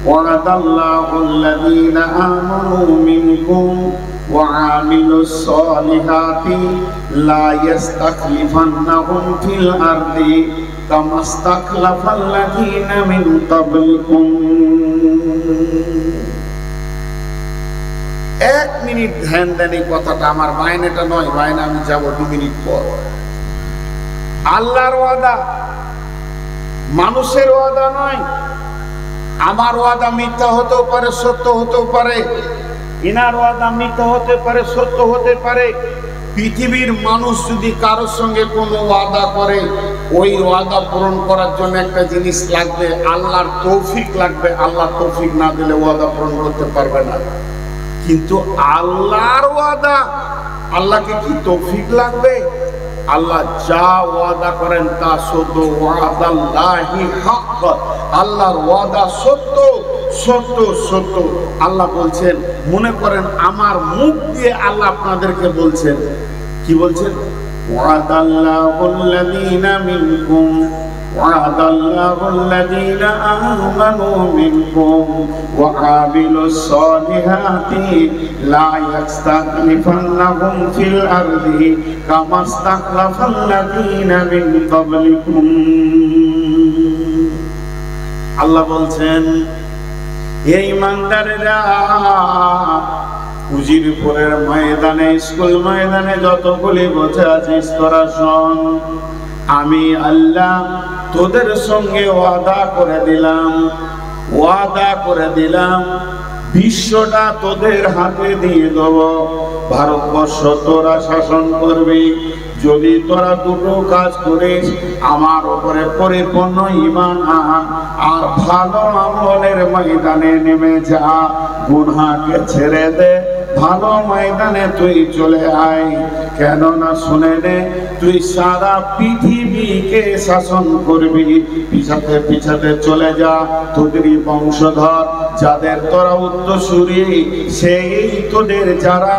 ওয়াদাল্লাহুল্লাযীনা আমানু মিনকুম ওয়া আমিলুস সালিহাতি লা ইস্তাখলিফান্নাহুম ফিল আরদি কামা ইস্তাখলাফাল্লাযীনা মিন ক্বাবলিকুম। এক মিনিট ধ্যান দেন, এই কথাটা আমার মাইনেটা নয়, মাইনে আমি যাব 2 মিনিট পর। আল্লাহর ওয়াদা, মানুষের ওয়াদা নয়। আমার ওয়াদা মিথ্যা হতেও পারে, সত্য হতেও পারে, ইনার ওয়াদা মিথ্যা হতে পারে, সত্য হতে পারে। পৃথিবীর মানুষ যদি কারোর সঙ্গে কোনো ওয়াদা করে, ওই ওয়াদা পূরণ করার জন্য একটা জিনিস লাগবে, আল্লাহর তৌফিক লাগবে। আল্লাহ তৌফিক না দিলে ওয়াদা পূরণ করতে পারবে না। কিন্তু আল্লাহর ওয়াদা, আল্লাহকে কি তৌফিক লাগবে? আল্লাহ যা ওয়াদা করেন তা সত্য। ওয়াদাল্লাহি হক, আল্লাহর ওয়াদা সত্য, সত্য, সত্য। আল্লাহ বলছেন, মনে করেন আমার মুখ দিয়ে আল্লাহ আপনাদেরকে বলছেন, কি বলছেন? ওয়াদাল্লাহুল্লাযীনা মিনকুম ওয়াদাল্লাহুল্লাযীনা আমানু মিনকুম ওয়া আমিলুস সালিহাতি লা ইস্তাখলিফান্নাহুম ফিল আরদি কামা ইস্তাখলাফাল্লাযীনা মিন ক্বাবলিকুম। আল্লাহ বলছেন, এই ইমানদারেরা, উজিরপুরের ময়দানে, স্কুল ময়দানে যতগুলি বসে আছিস তোরা শোন, আমি আল্লাহ তোদের সঙ্গে ওয়াদা করে দিলাম, ওয়াদা করে দিলাম, বিশ্বটা তোদের হাতে দিয়ে দেব। ভারতবর্ষ তোরা শাসন করবি যদি তোরা দুটো কাজ করিস, আমার উপরে পরিপূর্ণ ঈমান আন আর ভালো আমলের ময়দানে নেমে যা, গুনাহকে ছেড়ে দে, ভালো ময়দানে তুই চলে আয়। কেননা শুনে নে, তুই সারা পৃথিবীকে শাসন করবি। পিছাতে পিছাতে চলে যা, তোদেরই বংশধর যাদের তোরা উত্তরসূরি, সেই তোদের যারা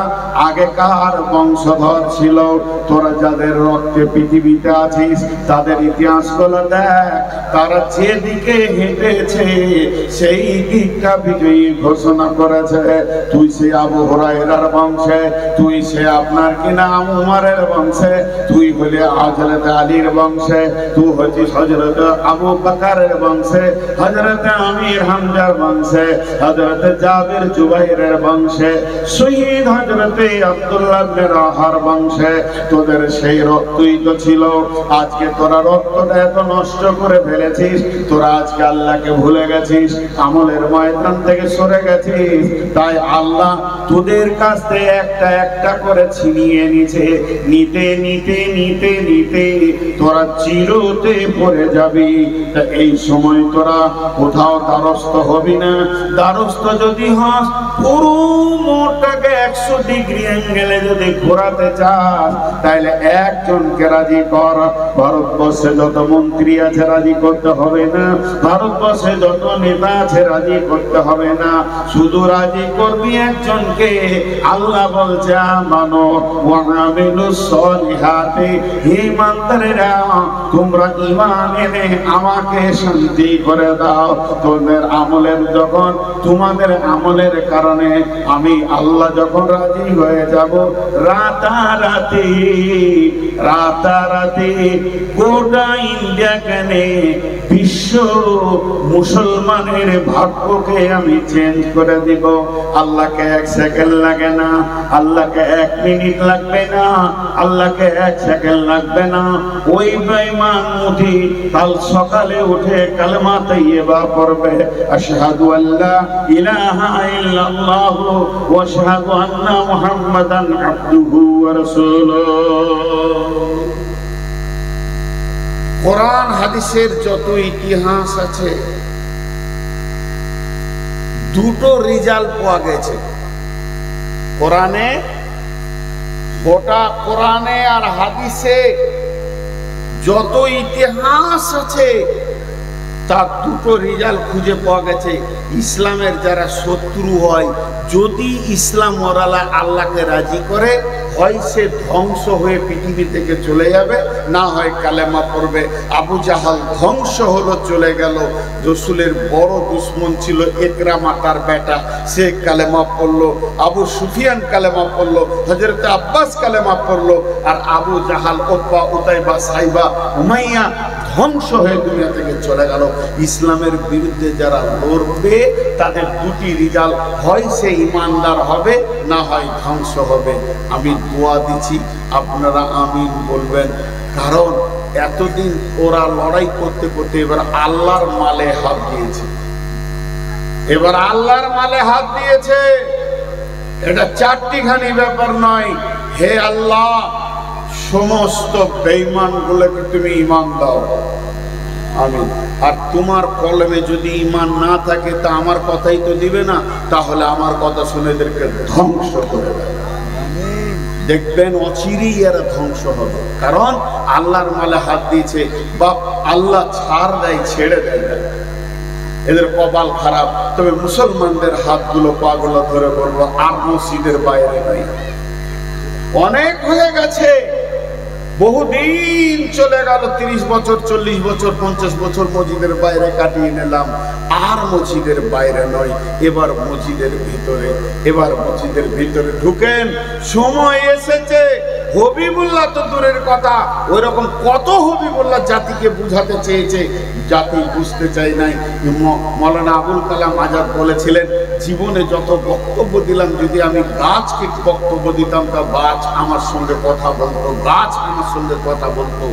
আগেকার বংশধর ছিল, তোরা যাদের রক্তে পৃথিবীতে আছিস, তাদের ইতিহাস গুলো দেখ। তারা যেদিকে হেঁটেছে সেই দিকটা বিজয়ী ঘোষণা করেছে। তুই সে আবু হুরায়রার বংশে, তুই সে আপনার কি নাম উমরের বংশে, তুই হলে হযরত আলীর বংশে, তুই হচ্ছিস হযরত আবু বকরের বংশে, হযরত আমির হামজার বংশে, হযরত জাবির জুবাইরের বংশে, শহীদ হযরত আব্দুল্লাহ ইবনে রাওয়াহার বংশে। তোদের সেই রক্তই তো ছিল। আজকে তোরা রক্তটা এত নষ্ট করে ফেলেছিস, তোরা আজকে আল্লাহকে ভুলে গেছিস, আমলের ময়দান থেকে সরে গেছিস। তাই আল্লাহ তোদের কাছ থেকে একটা একটা করে ছিনিয়ে নিছে। নিতে নিতে নিতে নিতে তোরা চিরতে পড়ে যাবি। তা এই সময় তোরা কোথাও দ্বারস্থ হবি না। দ্বারস্থ যদি হস, পুরো মোটটাকে 100 ডিগ্রি অ্যাঙ্গেলে যদি ঘোরাতে চাস, তাহলে একজনকে রাজি কর। ভারতবর্ষে যত মন্ত্রী আছে রাজি করতে হবে না, ভারতবর্ষে যত নেতা আছে রাজি করতে হবে না, শুধু রাজি করবি একজনকে। আল্লাহ বলছে, আমানু ওয়া আমিলুস সালিহাতি, হে ইমানদারেরা, তোমরা ঈমান এনে আমাকে শান্তি করে দাও। তোমাদের আমলের যখন, তোমাদের আমলের কারণে আমি আল্লাহ যখন রাজি হয়ে যাব, রাতারাতি রাতারাতি গোটা ইন্ডিয়া কেনে বিশ্ব মুসলমানের ভাগ্যকে আমি চেঞ্জ করে দিব। আল্লাহকে 1 সেকেন্ড লাগে না, আল্লাহকে 1 মিনিট লাগবে না, আল্লাহকে 1 সেকেন্ড লাগবে না। ওই বেঈমান মুদি কাল সকালে উঠে কালেমা তাইয়্যিবা পড়বে, আশহাদু আল্লা ইলাহা ইল্লাল্লাহ ওয়া আশহাদু আন্না মুহাম্মাদান আবদুহু ওয়া রাসূলুহু। কোরআন হাদিসের যত ইতিহাস আছে, দুটো রেজাল্ট পাওয়া গেছে। কোরআনে, গোটা কোরআনে আর হাদিসে যত ইতিহাস আছে, তার দুটো রেজাল্ট খুঁজে পাওয়া গেছে। ইসলামের যারা শত্রু হয়, যদি ইসলাম ওরালা আল্লাহকে রাজি করে, হয় সে ধ্বংস হয়ে পৃথিবী থেকে চলে যাবে, না হয় কালেমা পড়বে। আবু জাহাল ধ্বংস হলো, চলে গেল। রসুলের বড় দুশ্মন ছিল ইকরামা, তার বেটা, সে কালেমা পড়লো। আবু সুফিয়ান কালেমা পড়লো, হযরত আব্বাস কালেমা পড়লো। আর Abu Jahl, Utba, Utaiba, Saiba, Umayya ধ্বংস হয়ে দুনিয়া থেকে চলে গেল। ইসলামের বিরুদ্ধে যারা লড়বে তাদের দুটি রেজাল্ট, হয় সে ইমানদার হবে, না হয় ধ্বংস হবে। আমি দোয়া দিচ্ছি, আপনারা আমিন বলবেন। কারণ এতদিন ওরা লড়াই করতে করতে এবার আল্লাহর মালে হাত দিয়েছে, এবার আল্লাহর মালে হাত দিয়েছে। এটা চারটিখানি ব্যাপার নয়। হে আল্লাহ, সমস্ত বেঈমান গুলোকে তুমি ঈমান দাও, আমিন। আর তোমার কলমে যদি ঈমান না থাকে তা আমার কথাই তো দিবে না, তাহলে আমার কথা শুনে এদেরকে ধ্বংস করে দেবে। দেখবেন অচিরেই এরা ধ্বংস হবে, কারণ আল্লাহর মালে হাত দিয়েছে। বা আল্লাহ ছাড় দেয়, ছেড়ে দেয় না, এদের কপাল খারাপ। তবে মুসলমানদের হাতগুলো পাগুলো ধরে বলবো, আর মসজিদের বাইরে নাই। অনেক হয়ে গেছে, বহুদিন চলে গেল, 30 বছর, 40 বছর, 50 বছর মসজিদের বাইরে কাটিয়ে নিলাম। আর মসজিদের বাইরে নয়, এবার মসজিদের ভিতরে, এবার মসজিদের ভিতরে ঢুকেন। সময় এসেছে। হবিবুল্লাহ তো দূরের কথা, ওই রকম কত হবিবুল্লাহ জাতিকে বুঝাতে চেয়েছে, জাতি বুঝতে চাই নাই। মৌলানা আবুল কালাম আজাদ বলেছিলেন, জীবনে যত বক্তব্য দিলাম, যদি আমি গাছকে বক্তব্য দিতাম তা গাছ আমার সঙ্গে কথা বলতো, গাছ আমার সঙ্গে কথা বলতো।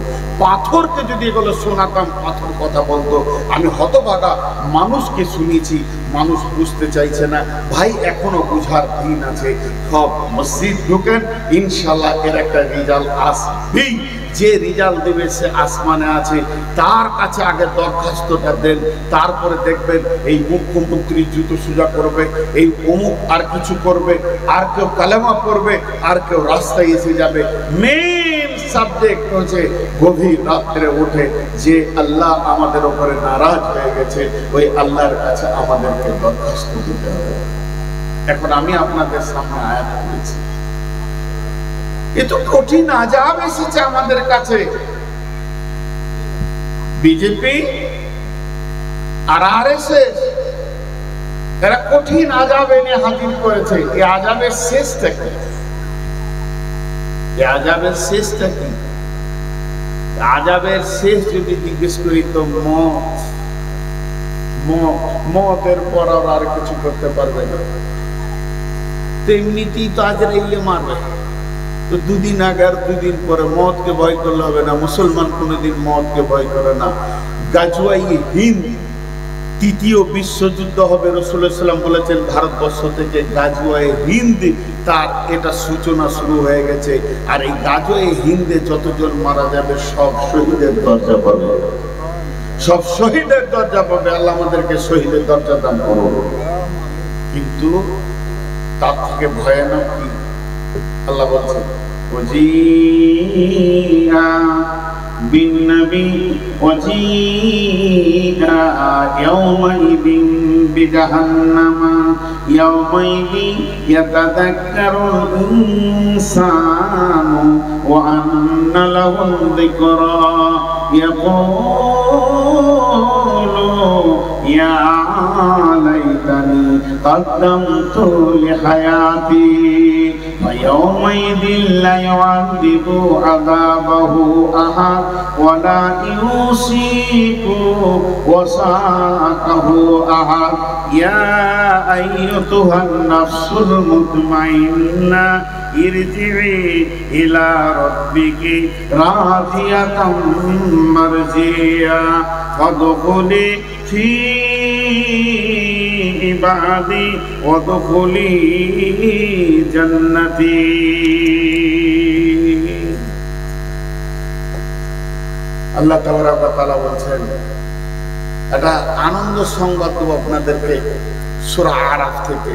পাথরকে যদি এগুলো শোনাতাম, পাথর কথা বলতো। আমি হতভাগা মানুষকে শুনিয়েছি, মানুষ বুঝতে চাইছে না। ভাই, এখনো বুঝার দিন আছে। সব মসজিদ ঢুকেন, ইনশাল্লাহ এর একটা রেজাল্ট আসবেই। যে রেজাল্ট দেবে সে আসমানে আছে, তার কাছে আগে দরখাস্তটা দেন। তারপরে দেখবেন এই মুখ্যমন্ত্রী জুতো সোজা করবে, এই অমুক আর কিছু করবে, আর কেউ কালেমা পড়বে, আর কেউ রাস্তায় এসে যাবে। মেন সাবজেক্ট হচ্ছে গভীর রাত্রে উঠে যে আল্লাহ আমাদের উপরে নারাজ হয়ে গেছে, ওই আল্লাহর কাছে আমাদেরকে দরখাস্ত দিতে হবে। এখন আমি আপনাদের সামনে আয়াত করেছি, এত কঠিন আযাব এসেছে আমাদের কাছে। বিজেপি আর আরএসএস এরা কঠিন আযাব এনে হাজির করেছে। এই আযাবের শেষটা কি? এই আযাবের শেষটা কি? আযাবের শেষ যদি জিজ্ঞেস করি তো মতের পর আর কিছু করতে পারবে না। তেমনিতেই তো আজরাইলে মারবে। তো দুদিন আগে আর দুদিন পরে মতকে ভয় করলে হবে না। মুসলমান কোনোদিন মতকে ভয় করে না। গাজওয়াই হিন্দ, তৃতীয় বিশ্বযুদ্ধ হবে, রাসূলুল্লাহ সাল্লাল্লাহু আলাইহি ওয়াসাল্লাম বলেছেন ভারতবর্ষ থেকে গাজওয়াই হিন্দ, তার এটা সূচনা শুরু হয়ে গেছে। আর এই গাজওয়াই হিন্দে যতজন মারা যাবে সব শহীদের দরজা পাবে, সব শহীদের দরজা পাবে। আল্লাহ আমাদেরকে শহীদের দরজা দান করুন। কিন্তু তার থেকে ভয়ানক কি? আল্লাহ বলছেন, ওয়াজিআ বিন-নবী ওয়াজিআ ইয়াওমাইযিন বিজাহান্নামা ইয়াওমাইযিন ইয়াতাযাক্কারুল ইনসানু ওয়া আন্না লাহুল যিকরা ইয়াকুলু ইয়া লাইতানি قدمت لحياتي فيومئذ لا يعذب عذابه أحد ولا يوثق وثاقه أحد يا أيتها النفس المطمئنة ارجعي إلى ربك راضية مرضية فادخلي في عبادي وادخلي جنتي। আল্লাহ তাআলা বলছেন, একটা আনন্দ সংবাদ দেব আপনাদেরকে সূরা আরাফ থেকে।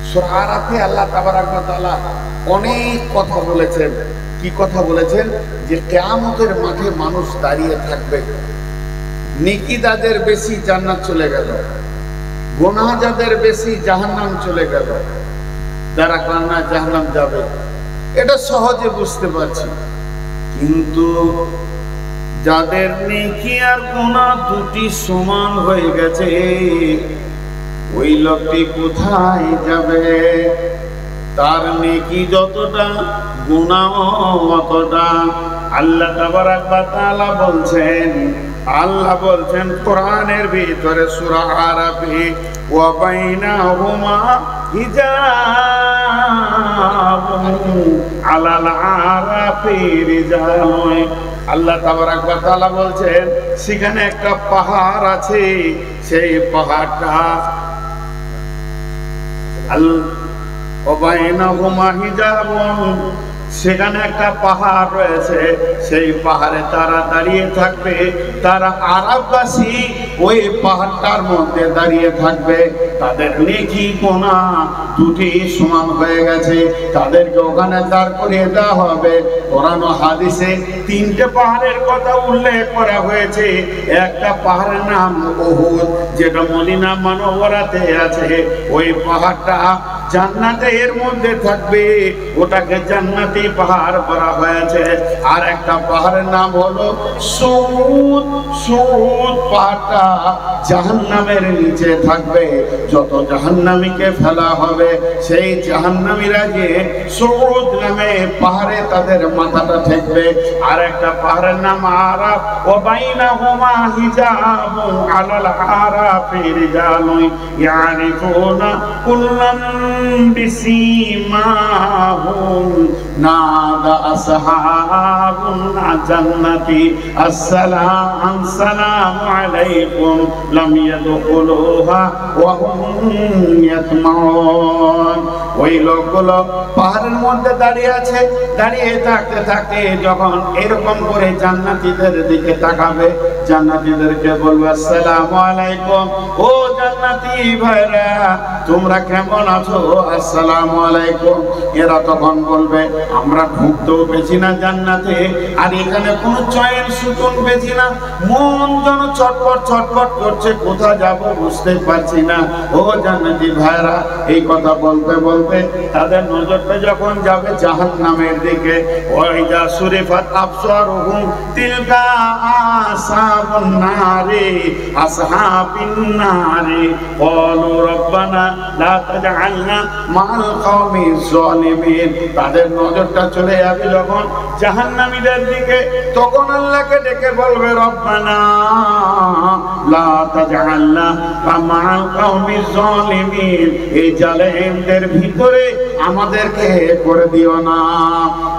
সূরা আরাফে আল্লাহ তাআলা অনেক কথা বলেছেন। কি কথা বলেছেন? যে কিয়ামতের মাঠে মানুষ দাঁড়িয়ে থাকবে, নেকি যাদের বেশি জান্নাত চলে গেল, গুনাহ যাদের বেশি জাহান্নাম চলে গেল। যারা কান্না জাহান্নাম যাবে এটা সহজে বুঝতে পারছি, কিন্তু যাদের নেকি আর গুনাহ দুটি সমান হয়ে গেছে ওই লোকটি কোথায় যাবে? তার নেকি যতটা গুনাহ অতটা। আল্লাহ তাবারাক ওয়া তাআলা বলছেন, আল্লাহ বলছেন কোরআনের ভিতরে সূরা আরাফে, ওয়া বাইনাহুমা হিজাবুন আলাল আরাফি রিজালুন। আল্লাহ তাবারাক ওয়া তাআলা বলছেন সেখানে একটা পাহাড় আছে, সেই পাহাড়টা সেখানে একটা পাহাড় রয়েছে, সেই পাহাড়ে তারা দাঁড়িয়ে থাকবে। তারা আরববাসী ওই পাহাড়টার মধ্যে দাঁড়িয়ে থাকবে। তাদের নেকি গুনাহ দুটি সমান হয়ে গেছে, তাদেরকে ওখানে দাঁড় করিয়ে দেওয়া হবে। কোরআন ও হাদিসে তিনটে পাহাড়ের কথা উল্লেখ করা হয়েছে। একটা পাহাড়ের নাম উহুদ, যেটা মদিনা মুনাওয়ারাতে আছে। ওই পাহাড়টা জান্নাতে এর মধ্যে থাকবে, ওটাকে জান্নাতি পাহাড় করা হয়েছে। আর একটা পাহাড়ের নাম হলো সুউদ। সুউদ পাহাড়টা জাহান্নামের নিচে থাকবে। যত জাহান্নামীকে ফেলা হবে সেই জাহান্নামীরা যে সুউদ নামে পাহাড়ে তাদের মাথাটা ঠেকবে। আর একটা পাহাড়ের নাম আরাফ, ওয়া বাইনাহুমা হিজাবুন আলাল আরাফি রিজালুন ইয়ারিফুনা কুল্লাম বিসীমাহুম নাদা আসহাবুল জান্নাতি আসসালামু আলাইকুম লাম ইয়াদখুলুহা ওয়া হুম ইয়াতমাউন। ওই লোকগুলো পাহাড়ের মধ্যে দাঁড়িয়ে আছে, দাঁড়িয়ে থাকতে থাকতে যখন এরকম করে জান্নাতীদের দিকে তাকাবে, জান্নাতীদেরকে বলবে আসসালামু আলাইকুম, ও জান্নাতি ভাইরা তোমরা কেমন আছো? আসসালামু আলাইকুম। এরা তখন বলবে আমরা ঢুকতেও পেছি না জান্নাতে, আর এখানে কোনো চয়ের সুতন পেছি না, মন যেন চটপট চটপট করছে, কোথা যাব বুঝতে পারছি না। ও জান্নাতি ভাইরা এই কথা বলতে বলতে তাদের নজরটা যখন যাবে জাহান্নামের দিকে, ওয়াইদা সুরিফাত আবসারুহুম তিলকা আসহাবুন নারি আসহাবিন নারি ক্বালু রব্বানা লা তাজআলনা মা'আল কওমিজ জালিমিন। তাদের নজরটা চলে যাবে যখন জাহান্নামীদের দিকে, তখন আল্লাহকে ডেকে বলবে রব্বানা লা তাজআলনা মা'আল কওমিজ জালিমিন, এই জালেমদের ভিতরে আমাদেরকে করে দিও না।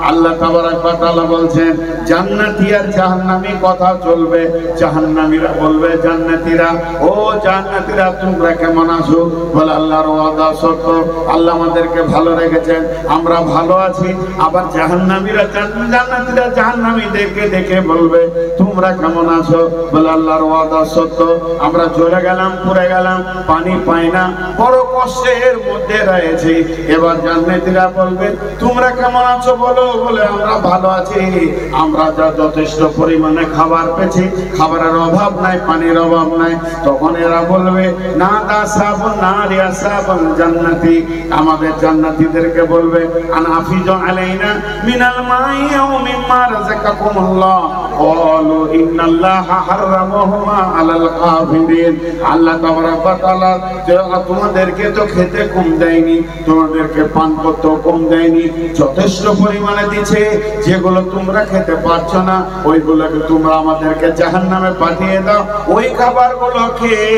আল্লাহ তাবারাক ওয়া তাআলা বলছেন জান্নাতি আর জাহান্নামী কথা চলবে। জাহান্নামীরা বলবে জান্নাতীরা, ও জান্নাতীরা তোমরা কেমন আছো? বলে আল্লাহর ওয়াদা সত্য, আল্লাহ আমাদেরকে ভালো রেখেছেন, আমরা ভালো আছি। আবার জাহান্নামীরা জান্নাতীরা জাহান্নামীদেরকে দেখে বলবে তোমরা কেমন আছো? বলে আল্লাহর ওয়াদা সত্য, আমরা চলে গেলাম, পুড়ে গেলাম, পানি পাই না, বড় কষ্টের মধ্যে রয়েছে। এবার জান্নাতীরা বলবে তোমরা কেমন আছো বলো? বলে আমরা ভালো আছি, আমরা যা যথেষ্ট পরিমাণে খাবার পেয়েছি, খাবারের অভাব নাই, পানির অভাব নাই। তখন এরা বলবে না দা সাবুন নারি আসহাবুল জান্নাতি, আমাদের জান্নাতীদেরকে বলবে আনাফিজু আলাইনা মিনাল মাই ওয়া মিম্মা রাযাকাকুমুল্লাহ ক্বালু ইন্নাল্লাহা হারামাহুমা আলাল কাফিরিন। আল্লাহ তাবারাক ওয়া তাআলা তোমাদেরকে তো খেতে কম দেয়নি, তোমাদেরকে পান করতেও কম দেয়নি, যথেষ্ট পরিমাণে দিচ্ছে। যেগুলো তোমরা খেতে পারছো না ওইগুলোকে তোমরা আমাদেরকে জাহান্নামে পাঠিয়ে দাও, ওই খাবারগুলো খেয়ে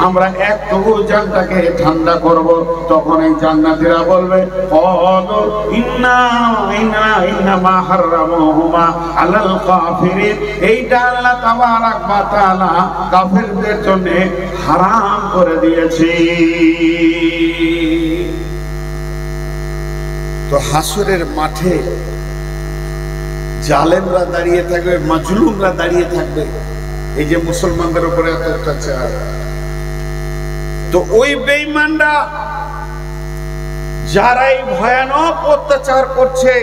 আমরা একটু জানটাকে ঠান্ডা করব। তখন এই জান্নাতীরা বলবে ক্বালু ইন্নামা হারামাহুমা আলাল কাফিরিন, এইটা আল্লাহ তাবারাক ওয়া তাআলা কাফেরদের জন্য হারাম করে দিয়েছে। তো হাসরের মাঠে জালেমরা দাঁড়িয়ে থাকবে, মাজলুমরা দাঁড়িয়ে থাকবে, এই যে মুসলমানদের উপরে এত অত্যাচার। তো ওই বেঈমানরা যারা এই ভয়ানক অত্যাচার করছে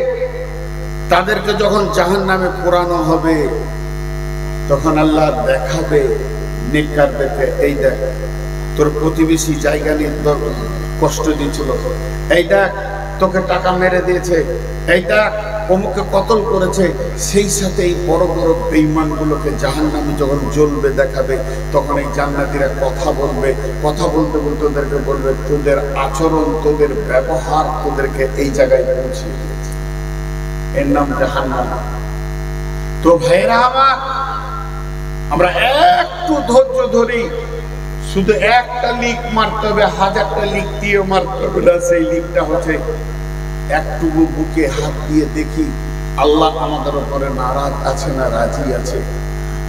তাদেরকে যখন জাহান্নামে পোড়ানো হবে তখন আল্লাহ দেখাবে নেককারদেরকে, এই দেখ তোর প্রতিবেশী জায়গা নিয়ে কষ্ট দিয়েছিল, এই দেখ তোকে টাকা মেরে দিয়েছে, এই দেখ অমুকে কতল করেছে, সেই সাথে এই বড় বড় বেঈমানগুলোকে জাহান্নামে যখন জ্বলবে দেখাবে, তখন এই জান্নাতীরা কথা বলবে, কথা বলতে বলতে ওদেরকে বলবে তোদের আচরণ, তোদের ব্যবহার তোদেরকে এই জায়গায় পৌঁছিয়ে দিয়েছে, এর নাম জাহান্নাম। তো ভাইরা আমার, আমরা একটু ধৈর্য ধরি, শুধু একটা লিক মারতে হবে, হাজারটা লিক দিয়ে মারতে হবে না। সেই লিকটা হচ্ছে একটু বুকে হাত দিয়ে দেখি আল্লাহ আমাদের উপরে নারাজ আছে না রাজি আছে।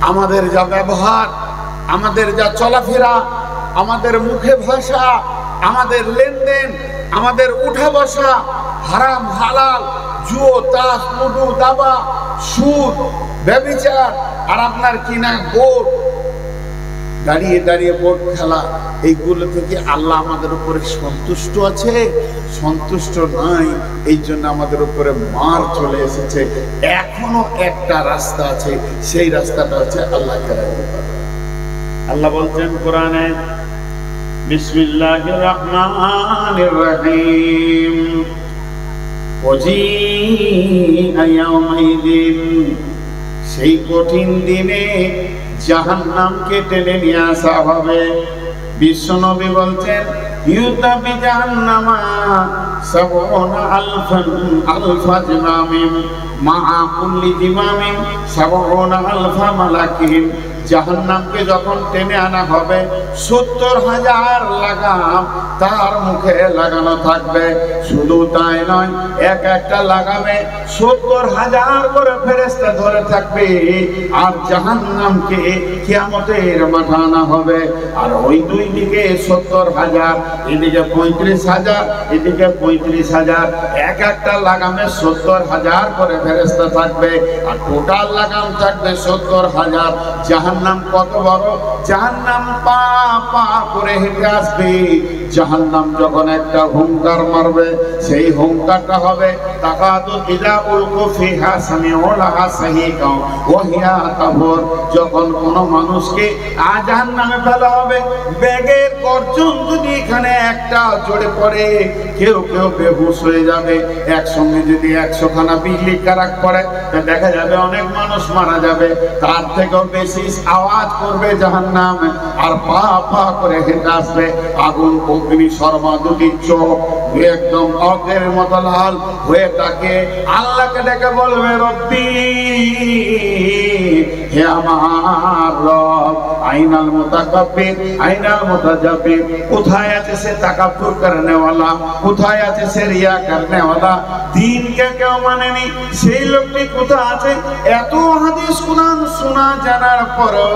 আমাদের যা ব্যবহার, আমাদের যা চলাফেরা, আমাদের মুখে ভাষা, আমাদের লেনদেন, আমাদের উঠা বসা, হারাম হালাল, জুয়ো তাস লুডু দাবা সুদ ব্যভিচার, আর আপনার কিনা বোর্ড, দাঁড়িয়ে দাঁড়িয়ে বোর্ড খেলা, এইগুলো থেকে আল্লাহ আমাদের উপরে সন্তুষ্ট আছে? সন্তুষ্ট নাই। এই জন্য আমাদের উপরে মার চলে এসেছে। এখনো একটা রাস্তা আছে, সেই রাস্তাটা হচ্ছে আল্লাহকে রাজি করা। আল্লাহ বলছেন কোরআনে, বিসমিল্লাহির রহমানির রহিম, ওয়াজিআ ইয়াউমাইদিন, সেই কঠিন দিনে জাহান্নামকে টেনে নিয়ে আসা হবে। বিশ্বনবী বলছেন, ইউতাবি জাহান্নামা সাবউনা আলফা জিমামিন মা কুল্লি জিমামিন সাবউনা আলফা মালাকিন। জাহান্নামকে যখন টেনে আনা হবে ৭০,০০০ লাগাম তার মুখে লাগানো থাকবে। শুধু তাই নয়, এক একটা লাগামে ৭০,০০০ করে ফেরেশতা ধরে থাকবে। আর জাহান্নামকে কিয়ামতের মাঠে আনা হবে। আর ওই দুই দিকে ৭০,০০০, এদিকে ৩৫,০০০, এদিকে ৩৫,০০০, এক একটা লাগামে ৭০,০০০ করে ফেরেশতা থাকবে। আর টোটাল লাগাম থাকবে ৭০,০০০। জাহান্নাম কত বড়! জাহান্নাম পা পা করে হেঁটে আসবে। জাহান্নাম যখন একটা হুঙ্কার মারবে, সেই হুঙ্কারটা হবে তাকাদু ইযা উলকু ফিহা সামিউ লাহা সাহিকা ওয়া হিয়া তাফুর। যখন কোন মানুষকে জাহান্নামে ফেলা হবে, ব্যাগের গর্জন যদি এখানে একটা জোরে পড়ে, কেউ কেউ বেহুশ হয়ে যাবে। একসঙ্গে যদি ১০০ খানা বিজলি কারাক পড়ে, দেখা যাবে অনেক মানুষ মারা যাবে। তার থেকেও বেশি আওয়াজ করবে জাহান্নাম, আর পা পা করে হেঁটে আসবে। আগুন অগ্নি শর্মা দুটি চোখ একদম অগ্নের মতো লাল হয়ে তাকে আল্লাহকে ডেকে বলবে, রব্বি, হে আমার রব, আইনাল মুতাকাব্বির আইনাল মুতাজাব্বির। কোথায় আছে সে তাকাব্বুর করনেওয়ালা? কোথায় আছে সে রিয়া করনেওয়ালা? দিনকে কেউ মানেনি, সেই লোকটি কোথায় আছে? এত হাদিস কুরআন শোনা জানার পরও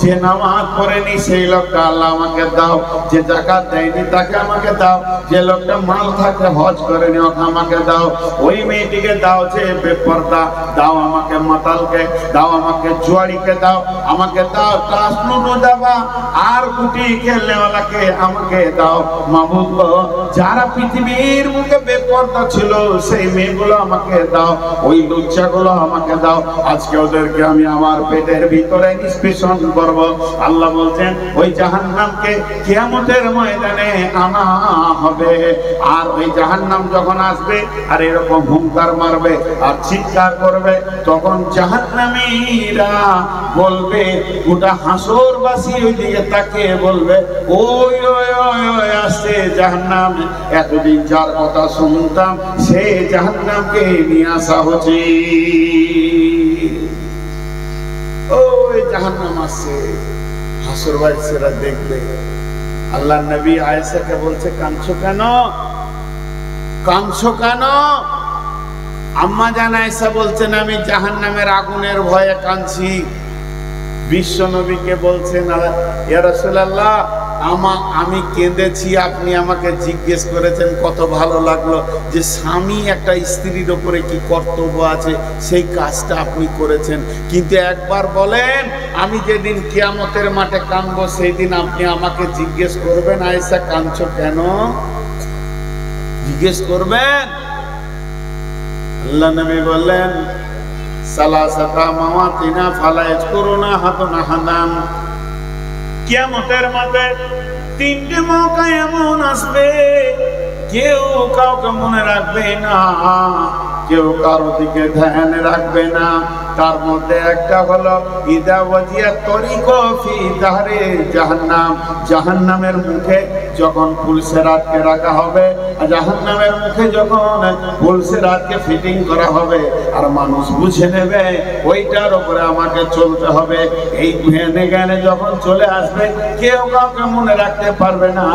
যে নামাজ পড়েনি, সেই লোকটা আল্লাহ আমাকে দাও। যে যাকাত দেয়নি তাকে আমাকে দাও। যে লোকটা মাল থাকে হজ করেনি, ওকে আমাকে দাও। ওই মেয়েটিকে দাও যে বেপরদা, দাও আমাকে মাতালকে, দাও আমাকে জুয়ারিকে, দাও আমাকে, দাও তাস লুডো দাবা আর গুটি খেলনেওয়ালাকে আমাকে দাও। মাবুদ গো, যারা পৃথিবীর মুখে বেপরদা ছিল, সেই মেয়েগুলো আমাকে দাও, ওই লুচ্চাগুলো আমাকে দাও। আজকে ওদেরকে আমি আমার পেটের ভিতরে নিষ্পেষণ করব। আল্লাহ বলছেন, ওই জাহান্নামকে কিয়ামতের ময়দানে আনা হবে। আর ওই জাহান্নাম যখন আসবে আর এরকম হুঙ্কার মারবে আর চিৎকার করবে, তখন জাহান্নামীরা বলবে, গোটা হাসরবাসী ওই দিকে তাকিয়ে বলবে, ওই ওই ওই ওই আসছে জাহান্নাম। এতদিন যার কথা শুনতাম, সে জাহান্নামকে নিয়ে আসা হচ্ছে। ওই জাহান্নাম আসছে, হাসরবাসীরা দেখবে। আল্লাহ নবী আয়েশাকে বলছে, কাঁদছো কেন? কাঁদছো কেন? আম্মা জান আয়েশা বলছেন, আমি জাহান্নামের আগুনের ভয়ে কাঁদছি। বিশ্ব নবীকে বলছেন, ইয়া রাসূলুল্লাহ, আমি কেঁদেছি, আপনি আমাকে জিজ্ঞেস করেছেন, কত ভালো লাগলো যে স্বামী একটা স্ত্রীর উপরে কি কর্তব্য আছে, সেই কাজটা আপনি করেছেন। কিন্তু একবার বলেন, আমি যেদিন কিয়ামতের মাঠে কাঁদবো, সেই দিন আপনি আমাকে জিজ্ঞেস করবেন, আয়েশা কাঁদছো কেন? জিজ্ঞেস করবেন? আল্লাহ নবী বললেন, সালাসাতা মাওয়াতিনা ফালা ইয়াজকুরুনা হাদুনা হাদান। কিয়ামতের মাঠে তিনটে মৌকা এমন আসবে, কেউ কাউকে মনে রাখবে না, কেউ কারো দিকে ধ্যান রাখবে না। তার মধ্যে একটা হলো ইদা ওয়াজিয়া তরিক ফি দাহরে জাহান্নাম, জাহান্নামের মুখে যখন পুলসেরাতকে রাখা হবে, জাহান্নামের মুখে যখন পুলসেরাতকে ফিটিং করা হবে, আর মানুষ বুঝে নেবে ওইটার উপরে আমাকে চলতে হবে, এই জ্ঞানে জ্ঞানে যখন চলে আসবে কেউ কাউকে মনে রাখতে পারবে না,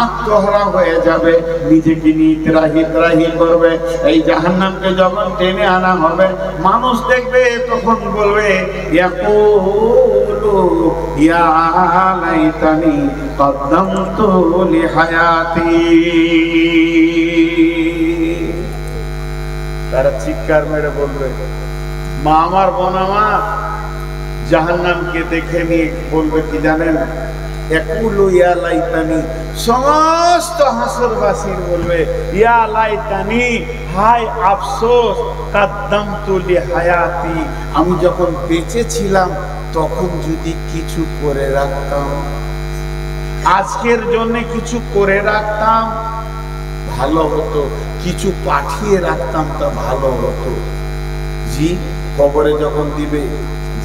আত্মহারা হয়ে যাবে, নিজেকে নিয়ে ত্রাহি ত্রাহি করবে। এই জাহান্নামকে যখন টেনে আনা হবে, মানুষ দেখবে তখন বলবে ইয়াকুলু ইয়া লাইতানি কদ্দামতু লিহায়াতি। তারা চিৎকার মেরে বলবে, মা আমার, বোন আমার, জাহান্নামকে দেখে নিয়ে বলবে কি জানেন, ইয়াকুলু ইয়া লাইতানি, সমস্ত হাসরবাসীর বলবে ইয়া লাইতানি, হায় আফসোস, কাদ্দামতু লিহায়াতি, আমি যখন বেঁচে ছিলাম তখন যদি কিছু করে রাখতাম, আজকের জন্য কিছু করে রাখতাম ভালো হতো, কিছু পাঠিয়ে রাখতাম তা ভালো হতো। জি, কবরে যখন দিবে,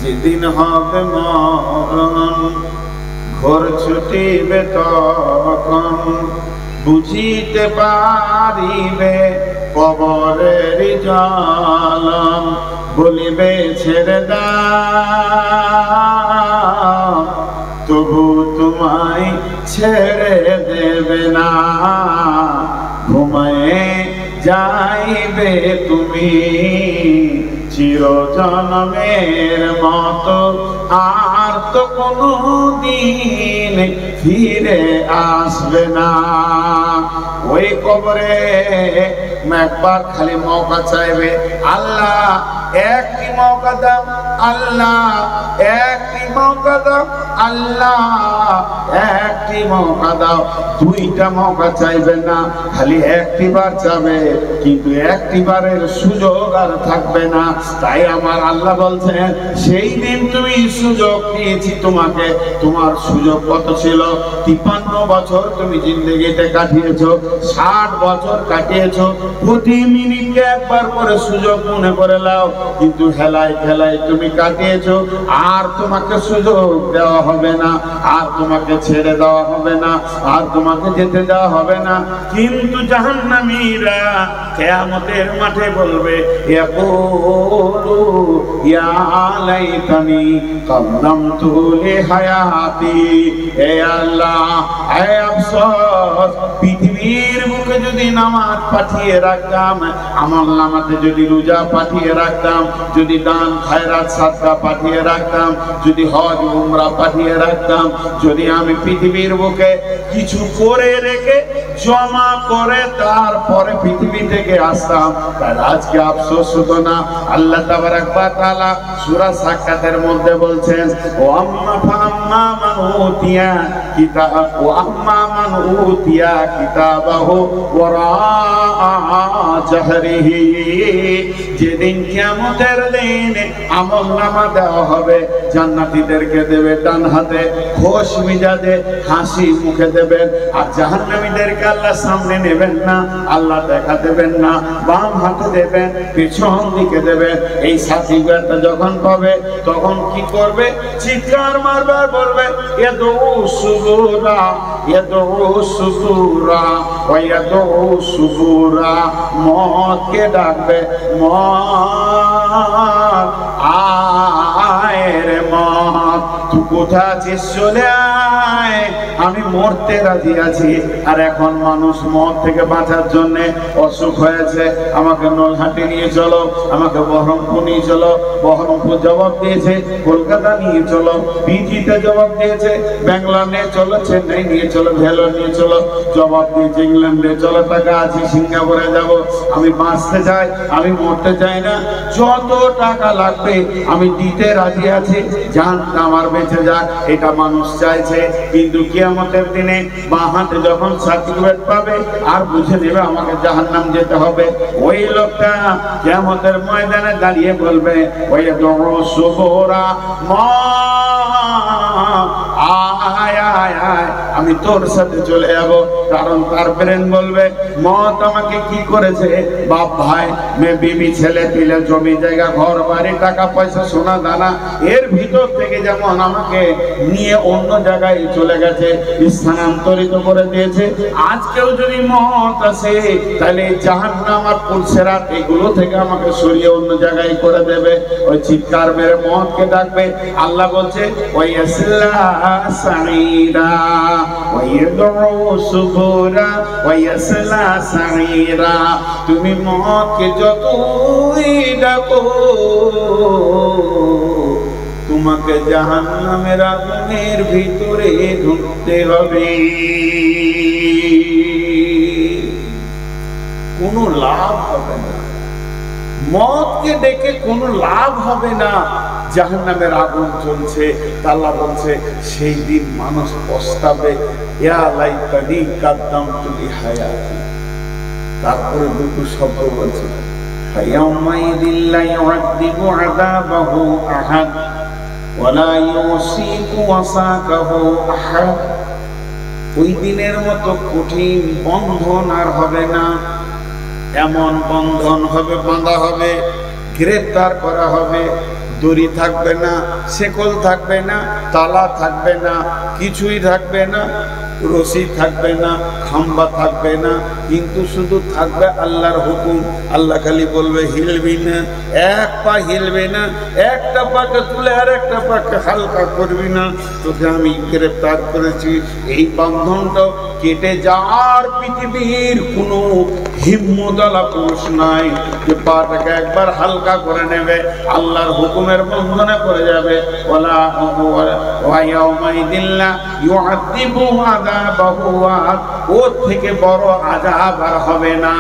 যেদিন হবে মরণ, ঘর ছুটিবে তখন বুঝিতে পারিবে কবরের জ্বালাম, বলিবে ছেড়ে দাও, তবু তোমায় ছেড়ে দেবে না, ঘুমায়ে যাইবে তুমি চিরজন্মের মতো, আর তো কোনো দিন ফিরে আসবে না। ওই কবরে একবার খালি মৌকা চাইবে, আল্লাহ একটি মৌকা দাও, আল্লাহ একটি মৌকা দাও, আল্লাহ একটি মৌকা দাও। দুইটা মৌকা চাইবে না, খালি একটি বার চাবে, কিন্তু একটি বারের সুযোগ আর থাকবে না। তাই আমার আল্লাহ বলছেন, সেই দিন তুমি সুযোগ দিয়েছি তোমাকে, তোমার সুযোগ কত ছিল? 53 বছর তুমি জিন্দেগিতে কাটিয়েছো, 60 বছর কাটিয়েছো, প্রতি মিনিটকে একবার করে সুযোগ মনে করে নাও, কিন্তু হেলায় খেলায় তুমি কাটিয়েছো, আর তোমাকে সুযোগ দেওয়া হবে না, আর তোমাকে ছেড়ে দেওয়া হবে না, আর তোমাকে যেতে দেওয়া হবে না। কিন্তু জাহান্নামীরা কিয়ামতের মাঠে বলবে, ইয়াকুলু ইয়া লাইতানি কদ্দামতু লিহায়াতি, হে আল্লাহ, হে আফসোস, পৃথিবীর বুকে যদি নামাজ পাঠিয়ে রাখতাম, আমল নামাতে যদি রোজা পাঠিয়ে রাখতাম, যদি দান খায়রাত সাদকা পাঠিয়ে রাখতাম, যদি হজ উমরা পাঠিয়ে রাখতাম, যদি আমি পৃথিবীর বুকে কিছু করে রেখে জমা করে তারপরে পৃথিবী থেকে আসতাম, তার আজকে আফসোস হতো না। আল্লাহ তাবারাক ওয়া তাআলা সূরা সাক্কাতের মধ্যে বলছেন, ও আম্মা ফাম্মা মান উতিয়া কিতাব, ও আম্মা মান উতিয়া কিতাবাহু ওয়ারা জাহরিহি, যেদিন কিয়ামতের দিন আমলনামা দেওয়া হবে, জান্নাতীদেরকে দেবে ডান হাতে, খুশ মিজাজে হাসি মুখে দেবেন, আর জাহান্নামীদেরকে আল্লাহ সামনে নেবেন না, আল্লাহ দেখা দেবেন না, বাম হাতে দেবেন, পিছন দিকে দেবেন। এই সার্টিফিকেটটা যখন পাবে তখন কি করবে? চিৎকার মারবে, বলবে ইয়াদু সুবুরা, ইয়াদু সুবুরা, ওয়া ইয়াদু সুবুরা, মতকে ডাকবে, মত আয় রে মত, তুই কোথা আছিস? চলে আয়, আমি মরতে রাজি আছি। আর এখন মানুষ মত থেকে বাঁচার জন্য অসুখ হয়েছে, আমাকে নলহাটি নিয়ে চলো, আমাকে বহরমপুর নিয়ে চলো, বহরমপুর জবাব দিয়েছে, কলকাতা নিয়ে চলো, পিজিতে জবাব দিয়েছে, ব্যাঙ্গালোর নিয়ে চলো, চেন্নাই নিয়ে চলো, ভেলোর নিয়ে চলো, জবাব দিয়েছে ইংল্যান্ডে চলো, টাকা আছে, সিঙ্গাপুরে যাব। আমি বাঁচতে চাই, আমি মরতে চাই না, যত টাকা লাগবে আমি দিতে রাজি আছি, জান আমার বেঁচে যাক, এটা মানুষ চাইছে। কিন্তু কিয়ামতের দিনে বাঁ হাতে যখন সার্টিফিকেট পাবে আর বুঝে নেবে আমাকে জাহান্নাম যেতে হবে, ওই লোকটা কিয়ামতের ময়দানে দাঁড়িয়ে বলবে, ওই সুবুরা মা আয় আয় আয়, আমি তোর সাথে চলে যাব। কারণ তার ব্রেন বলবে মত আমাকে কি করেছে, বাপ ভাই মেয়ে বিবি ছেলে পিলে জমি জায়গা ঘর বাড়ি টাকা পয়সা সোনা দানা এর ভিতর থেকে যেমন আমাকে নিয়ে অন্য জায়গায় চলে গেছে, স্থানান্তরিত করে দিয়েছে, আজকেও যদি মত আসে তাহলে জাহান্নাম আর পুলসিরাত এগুলো থেকে আমাকে সরিয়ে অন্য জায়গায় করে দেবে। ওই চিৎকার মেরে মতকে ডাকবে। আল্লাহ বলছে ওয়ায়াসলা সাঈরা ওয়ায়াদউ সুবুরা ওয়ায়াসলা সাঈরা, তুমি মতকে যতই ডাকো তোমাকে জাহান্নামের আগুনের ভিতরে ঢুকতে হবে। কোনো লাভ হবে না, মতকে ডেকে কোনো লাভ হবে না। জাহান্নামের আগুন চলছে, আল্লাহ বলছে সেই দিন মানুষ পস্তাবে, ইয়া লাইতানি কাদ্দামতু লিহায়াতি। তারপরে দুটো শব্দ বলছে ফায়াউমাইযিল লা ইউআযযিবু আযাবাহু আহাদ ওয়ালা ইউসিকু ওয়াসাকাহু আহাদ। ওই দিনের মতো কঠিন বন্ধন আর হবে না। এমন বন্ধন হবে, বাঁধা হবে, গ্রেফতার করা হবে, দড়ি থাকবে না, শেকল থাকবে না, তালা থাকবে না, কিছুই থাকবে না, রশি থাকবে না, খাম্বা থাকবে না, কিন্তু শুধু থাকবে আল্লাহর হুকুম। আল্লাহ খালি বলবে হিলবি না, এক পা হিলবে না, একটা পাকে তুলে আর একটা পাকে হালকা করবি না, তোকে আমি গ্রেফতার করেছি। এই বন্ধনটা কেটে যাওয়ার পৃথিবীর কোনো হিম্মতওয়ালা পুরুষ নাই যে পাটাকে একবার হালকা করে নেবে, আল্লাহর হুকুমের বন্ধনে পড়ে যাবে। ওয়ালা ওয়ায়াউমাইযিল লা ইউআযযিবু আযাবাহু আহাদ, ওর থেকে বড় আযাব আর হবে না।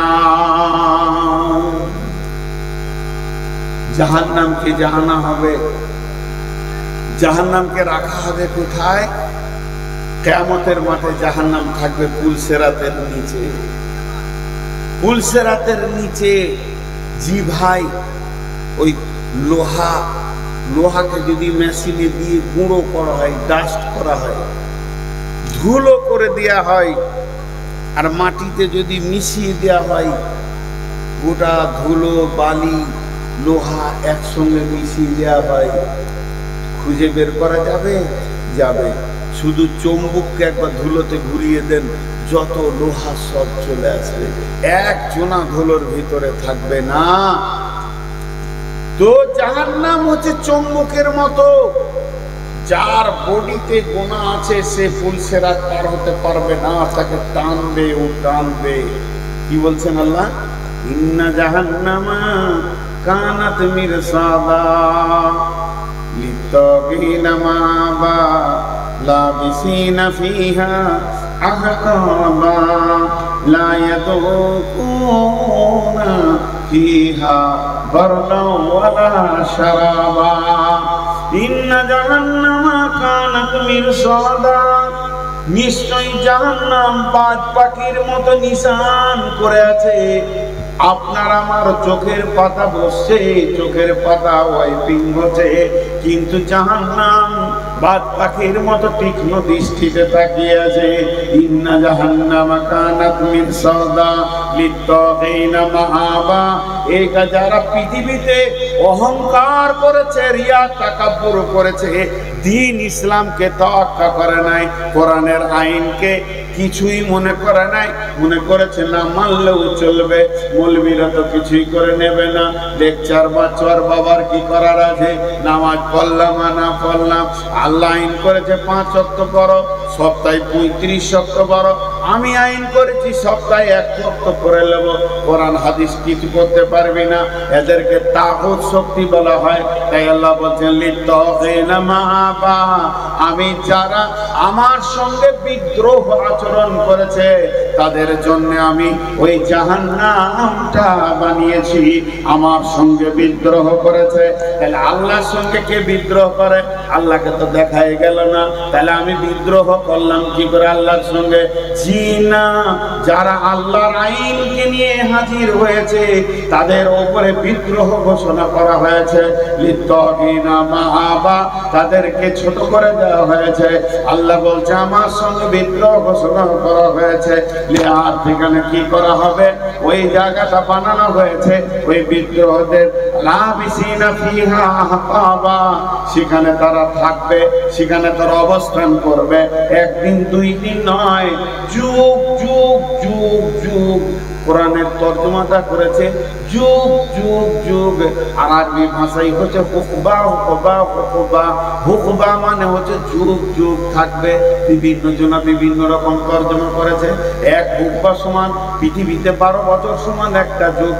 জাহান্নামকে জাহানা হবে, জাহান্নামকে রাখা হবে কোথায়? কিয়ামতের মাঠে জাহান্নাম থাকবে পুলসিরাতের নিচে। পুলসিরাতের নিচে জি ভাই, ওই লোহাকে যদি মেশিনে দিয়ে গুঁড়ো করা হয়, ডাস্ট করা হয়, ধুলো করে দেয়া হয়, আর মাটিতে যদি মিশিয়ে দেওয়া হয়, গোটা ধুলো বালি লোহা একসঙ্গে মিশিয়ে দেওয়া হয়, খুঁজে বের করা যাবে? যাবে। শুধু চুম্বককে একবার ধুলোতে ঘুরিয়ে দেন, যত লোহা সব চলে আসবে, এক জোনা ধুলোর ভিতরে থাকবে না। তো জাহান্নাম হচ্ছে চুম্বকের মতো, যার বডিতে গোনা আছে সে পুলসিরাত পার হতে পারবে না, তাকে টানবে ও টানবে। কি বলছেন আল্লাহ? ইন্না জাহান্নামা কানাত মিরসাদা লিত্তাগিনা মাআবা লাবিসিনা ফিহা আহকাবা লা ইয়াদুকুনা ফিহা বারদাও ওয়ালা শারাবা। ইন্না জাহান্নামা কানাত মিরসাদা, নিশ্চয় জাহান্নাম বাজ পাখির মতো নিশান করে আছে। আপনার আমার চোখের পাতা বসছে, চোখের পাতা ওয়াইপিং হচ্ছে, কিন্তু জাহান্নাম বাজ পাখির মতো তীক্ষ্ণ দৃষ্টিতে তাকিয়ে আছে। ইন্না জাহান্নামা কানাত মিরসাদা লিত্তাগিনা মাআবা। এটা যারা পৃথিবীতে অহংকার করেছে, রিয়া তাকাব্বুর করেছে, দ্বীন ইসলামকে তোয়াক্কা করে নাই, কোরআনের আইনকে কিছুই মনে করে নাই, মনে করেছে না মানলেও চলবে, মৌলবীরা তো কিছুই করে নেবে না, লেকচার বাচ্চার বাবার কি করার আছে, নামাজ পড়লাম না পড়লাম, আল্লাহ আইন করেছে 5 ওয়াক্ত পড়ো, সপ্তাহে 35 ওয়াক্ত পড়ো, আমি আইন করেছি সপ্তাহে 1 ওয়াক্ত পড়ে নেব, কোরআন হাদিস কিছু করতে পারবি না, এদেরকে তাগুত শক্তি বলা হয়। তাই আল্লাহ বলছেন লিত্তাগিনা মাআবা, আমি যারা আমার সঙ্গে বিদ্রোহ আচরণ করেছে তাদের জন্য আমি ওই জাহান্নামটা বানিয়েছি। আমার সঙ্গে বিদ্রোহ করেছে। তাহলে আল্লাহর সঙ্গে কে বিদ্রোহ করে? আল্লাহকে তো দেখাই গেল না, তাহলে আমি বিদ্রোহ করলাম কি করে আল্লাহর সঙ্গে? জি না, যারা আল্লাহর আইনকে নিয়ে হাজির হয়েছে তাদের উপরে বিদ্রোহ ঘোষণা করা হয়েছে। লিত্তাগিনা মাআবা, তাদেরকে ছোট করে দেওয়া হয়েছে। আল্লাহ বলছে আমার সঙ্গে বিদ্রোহ ঘোষণা করা হয়েছে। লিয়ার ঠিকানা কি করা হবে? ওই জায়গাটা বানানো হয়েছে ওই বিদ্রোহদের। লাবিসিনা ফিহা আহকাবা, সেখানে তারা থাকবে, সেখানে তারা অবস্থান করবে। একদিন দুই দিন নয়, যুগ যুগ যুগ যুগ। কোরআনের তর্জমাটা করেছে যুগ যুগ যুগ। আর আরবি ভাষাই হচ্ছে হুকবা হুকবা হুকবা। হুকবা মানে হচ্ছে যুগ যুগ থাকবে। বিভিন্ন জন বিভিন্ন রকম তর্জমা করেছে। এক হুকবা সমান পৃথিবীতে 12 বছর সমান একটা যুগ।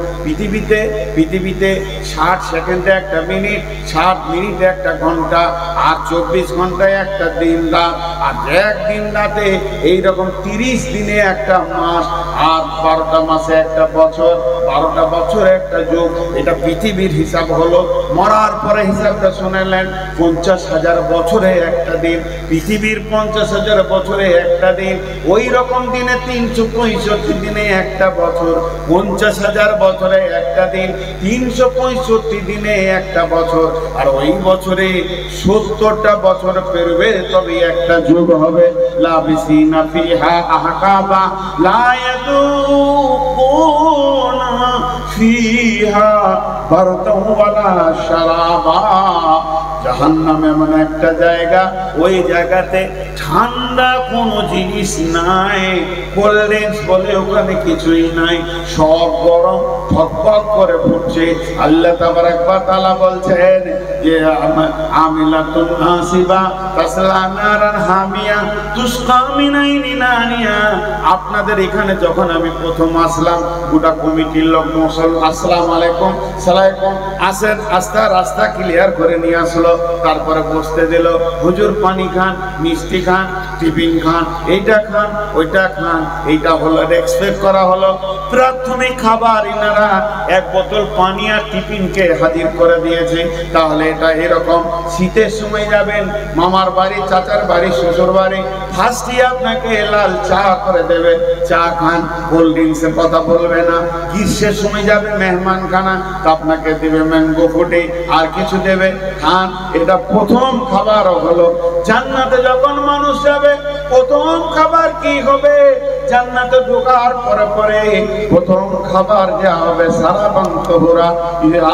পৃথিবীতে 60 সেকেন্ডে একটা মিনিট, 60 মিনিটে একটা ঘন্টা, আর 24 ঘন্টায় একটা দিন রাত। আর এক দিন রাতে এইরকম 30 দিনে একটা মাস, আর 12টা মাসে একটা বছর, 12টা বছরে একটা যুগ। এটা পৃথিবীর হিসাব হলো। মরার পরে হিসাবটা শুনেলেন 50,000 বছরে একটা দিন। পৃথিবীর 50,000 বছরে একটা দিন। ওই রকম দিনে 365 দিনে একটা বছর। 50,000 বছরে একটা দিন, 365 দিনে একটা বছর। আর ওই বছরে 70টা বছর পেরবে তবে একটা যুগ হবে। লাবিসিনা ফিহা আহকাবা লা ইয়াদুকুনা ফিহা বারদান ওয়ালা শারাবা। জাহান্নাম এমন একটা জায়গা, ওই জায়গাতে ঠান্ডা কোনো জিনিস নাই। কোল্ড ড্রিঙ্কস বলে ওখানে কিছুই নাই, সব গরম ফকফক করে ফুটছে। আল্লাহ তাবারাক ওয়া তাআলা বলছেন যে আমিলাতুন নাসিবা তাসলা নারান হামিয়া তুসকা মিন আইনিন আনিয়া। আপনাদের এখানে যখন আমি প্রথম আসলাম, গোটা কমিটির লোক আসসালামু আলাইকুম সালাইকুম আসেন, রাস্তা ক্লিয়ার করে নিয়ে আসলো। তারপরে বসতে দিল। হুজুর পানি খান, মিষ্টি খান, টিফিন খান, এইটা খান, ওইটা খান। এইটা হলো এক্সপেক্ট করা হলো। প্রাথমিক খাবার ইনারা এক বোতল পানি আর টিফিনকে হাজির করে দিয়েছে। তাহলে এটা এরকম শীতের সময় যাবেন মামার বাড়ি, চাচার বাড়ি, শ্বশুর বাড়ি, ফার্স্টে আপনাকে লাল চা করে দেবে, চা খান, কোল্ড ড্রিঙ্কসের কথা বলবে না। গ্রীষ্মের সময় যাবে মেহমান খানা, তা আপনাকে দেবে ম্যাঙ্গো ফুটি আর কিছু দেবে, খান। এটা প্রথম খাবার হলো। জান্নাতে যখন মানুষ যাবে প্রথম খাবার কি হবে? জান্নাতে ঢোকার পরে প্রথম খাবার যা হবে সারাবান তহুরা।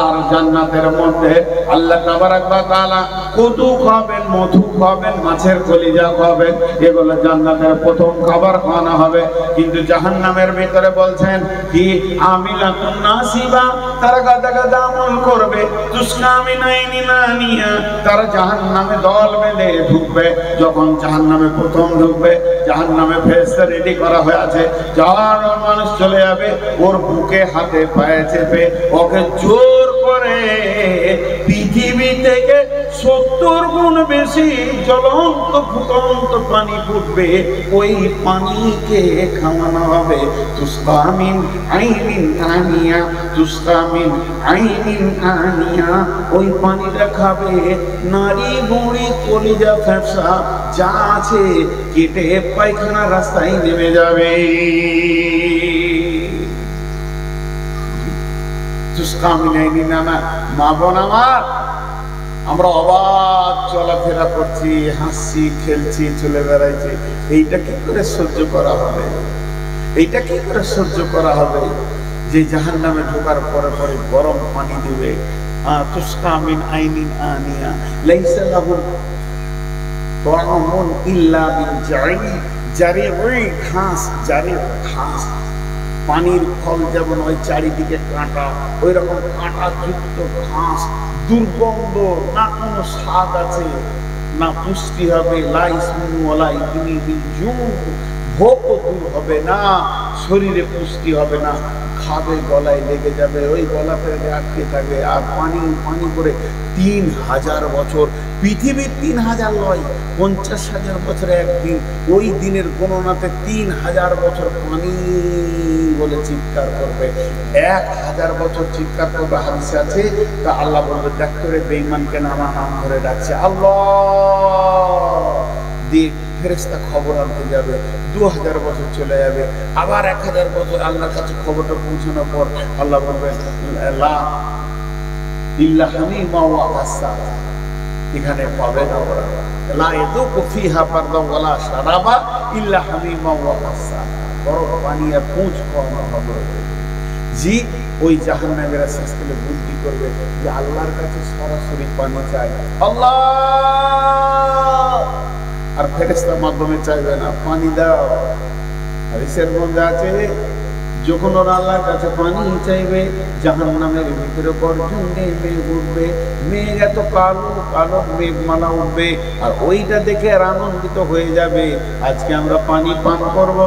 আর জান্নাতের মধ্যে আল্লাহ তাবারাক ওয়া তাআলা কদু খাবেন, মধু খাবেন, মাছের কলিজা খাবেন। এগুলো জান্নাতের প্রথম খাবার খাওয়ানো হবে। কিন্তু জাহান্নামের ভিতরে বলছেন কি আমিলাতুন নাসিবা, তারা গাদা গাদা আমল করবে। তুসকা মিন আইনিন আনিয়া, তারা জাহান্নামে দল বেঁধে ঢুকবে। যখন জাহান্নামে প্রথম ঢুকবে, জাহান্নামে ফেরেশতা রেডি করা হয়ে আছে। যার মানুষ চলে যাবে, ওর বুকে হাতে পায়ে চেপে ওকে জোর করে পৃথিবী থেকে 70 গুণ বেশি জ্বলন্ত ফুটন্ত পানি ফুটবে। ওই পানিকে খাওয়ানো হবে। তুসকা মিন আইনিন আনিয়া, তুসকা মিন আইনিন আনিয়া। ওই পানিটা খাবে নারী বুড়ি কলিজা ফ্যাপসা যা আছে কেটে পায়খানা রাস্তায় নেমে যাবে। তুসকা মিন আইনিন আনা। মা বোন আমার, আমরা অবাক চলাফেরা করছি, হাসছি, খেলছি, চলে বেড়াইছি। এইটা কি করে সহ্য করা হবে? এইটা কি করে সহ্য করা হবে যে জাহান্নামে ঢোকার পরে গরম পানি দিবে? তুসকা মিন আইনিন আনিয়া লাইসা লাহু তাআমুন ইল্লা মিন জারিই ঘাস, ঘাস। পানির ফল যেমন ওই চারিদিকে কাঁটা, ওই রকম কাঁটা যুক্ত ঘাস, দুর্গন্ধ, না কোনো স্বাদ আছে, না পুষ্টি হবে। ভোকও দূর হবে না, শরীরে পুষ্টি হবে না, খাবে গলায় লেগে যাবে, ওই গলাতে আটকে থাকবে। আর পানি পানি করে 3000 বছর, পৃথিবীর 3000 নয়, 50,000 বছরে একদিন, ওই দিনের গণনাতে 3000 বছর পানি বলে চিৎকার করবে। 1000 বছর চিৎকার করবে, হাদিসে আছে। তা আল্লাহ বলবে, দেখ করে বেঈমানকে আমার নাম ধরে ডাকছে আল্লাহ দিয়ে, ফেরেশতা খবর আনতে যাবে। 2000 বছর চলে যাবে, আবার 1000 বছর আল্লাহর কাছে খবরটা পৌঁছানোর পর আল্লাহ বলবেন লা ইল্লা হামিমা ওয়া গাসসাকা, এখানে পাবে না ওরা, লা ইয়াযুকু ফিহা বারদান ওয়ালা শারাবা ইল্লা হামিমা ওয়া গাসসাকা, গরম পানি আর পুঁছ খাওয়ানো হবে। জি, ওই জাহান্নামীরা শেষ করে বুদ্ধি করবে যে আল্লাহর কাছে সরাসরি পানি চাই আল্লাহ, আর ফেরেশতার মাধ্যমে চাইবে না, পানি দাও। হাদিসের মধ্যে আছে, যখন ওরা আল্লাহর কাছে পানি চাইবে, জাহান্নামের ভিতরে গর্জন দিয়ে মেঘ উঠবে, মেঘ এত কালো কালো মেঘমালা উঠবে, আর ওইটা দেখে আর আনন্দিত হয়ে যাবে, আজকে আমরা পানি পান করব,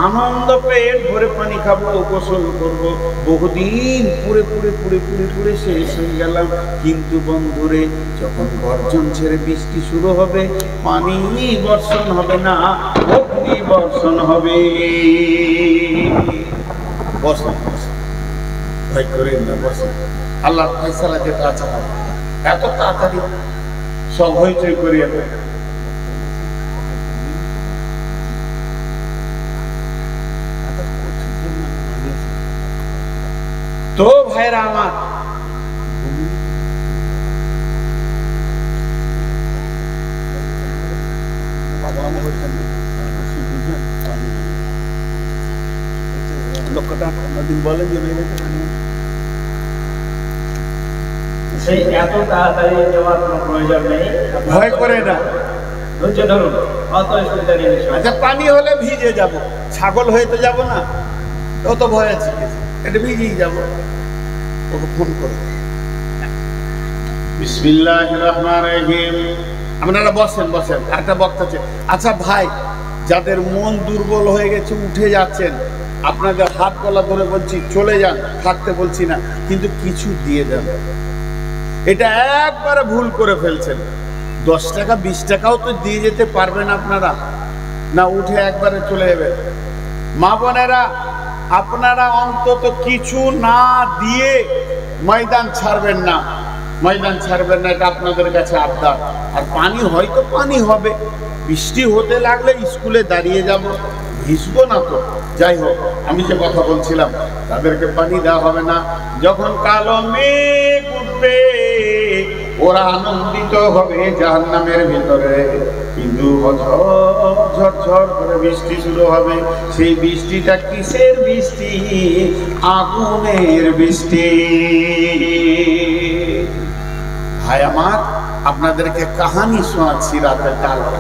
আনন্দ পেট ভরে পানি খাবো, গোসল করব। বহুদিন পুরে পুরে পুরে পুরে পুরে শেষ হয়ে গেলাম, কিন্তু বন্ধুরে যখন গর্জন ছেড়ে বৃষ্টি শুরু হবে, পানি বর্ষণ হবে না, অগ্নি বর্ষণ হবে। বসুন, ভয় করেন না, বসুন। আল্লাহর ফয়সালা যেটা আছে এত তাড়াতাড়ি সব হইচই করিয়ে দেয়। তো ভাইরা আমার, লোকটা কোনদিন বলেন যে মেয়েকে পানি সেই এত তাড়াতাড়ি যাওয়ার কোনো প্রয়োজন নেই, ভয় করে না, ধৈর্য ধরুন, অত অসুবিধা নেই। আচ্ছা, পানি হলে ভিজে যাব, ছাগল হয়ে তো যাব না, অত ভয় আছে, এটা ভিজেই যাব। ওকে ফোন করে বিসমিল্লাহির রহমানির রহিম। আপনারা বসেন বসেন, একটা বক্তা আছে। আচ্ছা ভাই, যাদের মন দুর্বল হয়ে গেছে, উঠে যাচ্ছেন, আপনাদের হাত গলা ধরে বলছি চলে যান, থাকতে বলছি না, কিন্তু কিছু দিয়ে দেন। এটা একবারে ভুল করে ফেলছেন। 10 টাকা 20 টাকাও তো দিয়ে যেতে পারবেন আপনারা, না উঠে একবারে চলে যাবেন। মা বোনেরা, আপনারা অন্তত কিছু না দিয়ে ময়দান ছাড়বেন না, ময়দান ছাড়বেন না, এটা আপনাদের কাছে আবদার। আর পানি হয়তো পানি হবে, বৃষ্টি হতে লাগলে স্কুলে দাঁড়িয়ে যাব, ভিজবো না তো। যাই হোক, আমি যে কথা বলছিলাম, তাদেরকে পানি দেওয়া হবে না। যখন কালো মেঘ উঠবে, ওরা আনন্দিত হবে জাহান্নামের ভিতরে, কিন্তু ঝরঝর করে বৃষ্টি শুরু হবে। সেই বৃষ্টিটা কিসের বৃষ্টি? আগুনের বৃষ্টি। ভাই আমার, আপনাদেরকে কাহানি শোনাচ্ছি, রাতের কালকে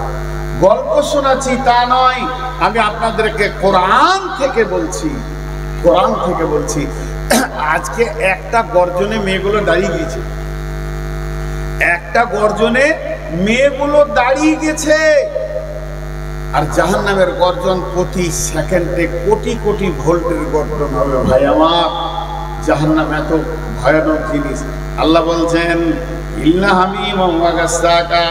গল্প শোনাচ্ছি তা নয়, আমি আপনাদেরকে কোরআন থেকে বলছি, কোরআন থেকে বলছি। আজকে একটা গর্জনে মেয়েগুলো দাঁড়িয়ে গিয়েছে, একটা গর্জনে মেয়েগুলো দাঁড়িয়ে গেছে। আর জাহান্নামের গর্জন প্রতি সেকেন্ডে কোটি কোটি ভোল্টের গর্জন হবে। ভাই আমার, জাহান্নাম এত ভয়ানক জিনিস। আল্লাহ বলছেন ইল্লা হামিম ওয়া গাসসাকা,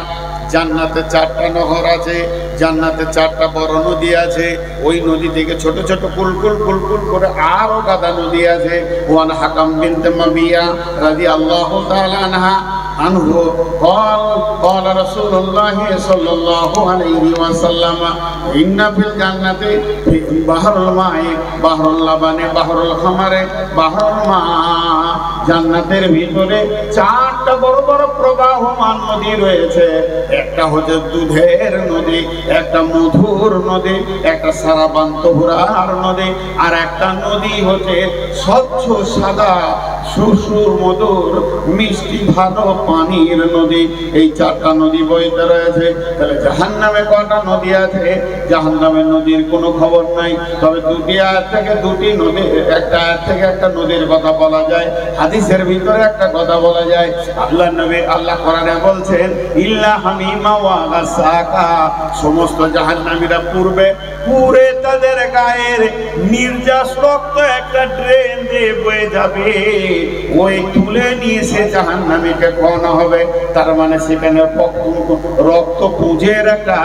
জান্নাতে 4টা নহর আছে, জান্নাতে 4টা বড় নদী আছে, ওই নদী থেকে ছোট ছোট কুলকুল কুলকুল করে আরো গাদা নদী আছে। ওয়ান হাকাম বিনতে মাবিয়া রাদিয়াল্লাহু তাআলা আনহা আনহু قال رسول الله صلى الله عليه وسلم إن في الجنة بحر الماء بحر اللبن بحر الخمر بحر الماء। জান্নাতের ভিতরে 4টা বড় বড় প্রবাহমান নদী রয়েছে। একটা হচ্ছে দুধের নদী, একটা মধুর নদী, একটা সারাবান্তপুরার নদী, আর একটা নদী হচ্ছে স্বচ্ছ সাদা সুসুর মধুর মিষ্টি ভালো পানির নদী। এই 4টা নদী বইতে রয়েছে। তাহলে জাহান্নামে কটা নদী আছে? জাহান্নামের নদীর কোনো খবর নাই, তবে দুটি আয়াত থেকে দুটি নদী, একটা আয়াত থেকে একটা নদীর কথা বলা যায়, হাদিসের ভিতরে একটা কথা বলা যায়। আল্লাহ নবী, আল্লাহ কোরআনে বলছেন ইল্লা হামিমা ওয়া গাসসাকা, সমস্ত জাহান্নামীরা পূর্বে পুরে তাদের গায়ের নির্যাস রক্ত একটা ড্রেন দিয়ে বয়ে যাবে, ওই তুলে নিয়ে সে জাহান্নামীকে খাওয়ানো হবে। তার মানে সেখানে রক্ত পুঁজের একটা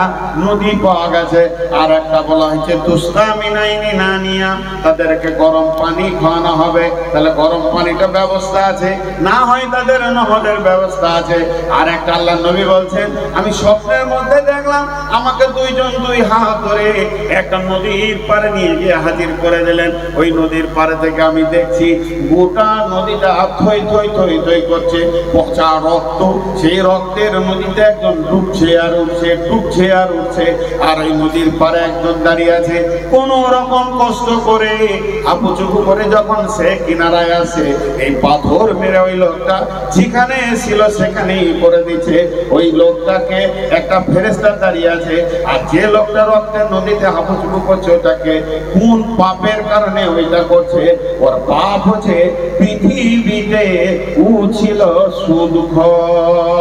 নদী পাওয়া গেছে। আর একটা বলা হয়েছে তুস্তামিনাইনি না নিয়া, তাদেরকে গরম পানি খাওয়ানো হবে। তাহলে গরম পানিটা ব্যবস্থা আছে, না হয় তাদের নহরের ব্যবস্থা আছে। আর একটা আল্লাহ নবী বলছেন, আমি স্বপ্নের মধ্যে দেখলাম আমাকে দুইজন দুই হাত ধরে একটা নদীর পারে নিয়ে গিয়ে হাজির করে দিলেন। ওই নদীর পারে থেকে আমি দেখছি গোটা নদীটা থই থই থই থই করছে, পচা রক্ত। সেই রক্তের নদীতে একজন ডুবছে আর উঠছে, ডুবছে আর উঠছে। আর এই নদীর পারে একজন দাঁড়িয়ে আছে, কোন রকম কষ্ট করে আপুচুকু করে যখন সে কিনারায় আসে, এই পাথর মেরে ওই লোকটা যেখানে ছিল সেখানেই করে দিচ্ছে। ওই লোকটাকে একটা ফেরেশতা দাঁড়িয়ে আছে, আর যে লোকটা রক্তের নদীতে হাবুচুবু করছে ওটাকে কোন পাপের কারণে ওইটা করছে, ওর পাপ হচ্ছে পৃথিবীতে ও ছিল সুদখোর।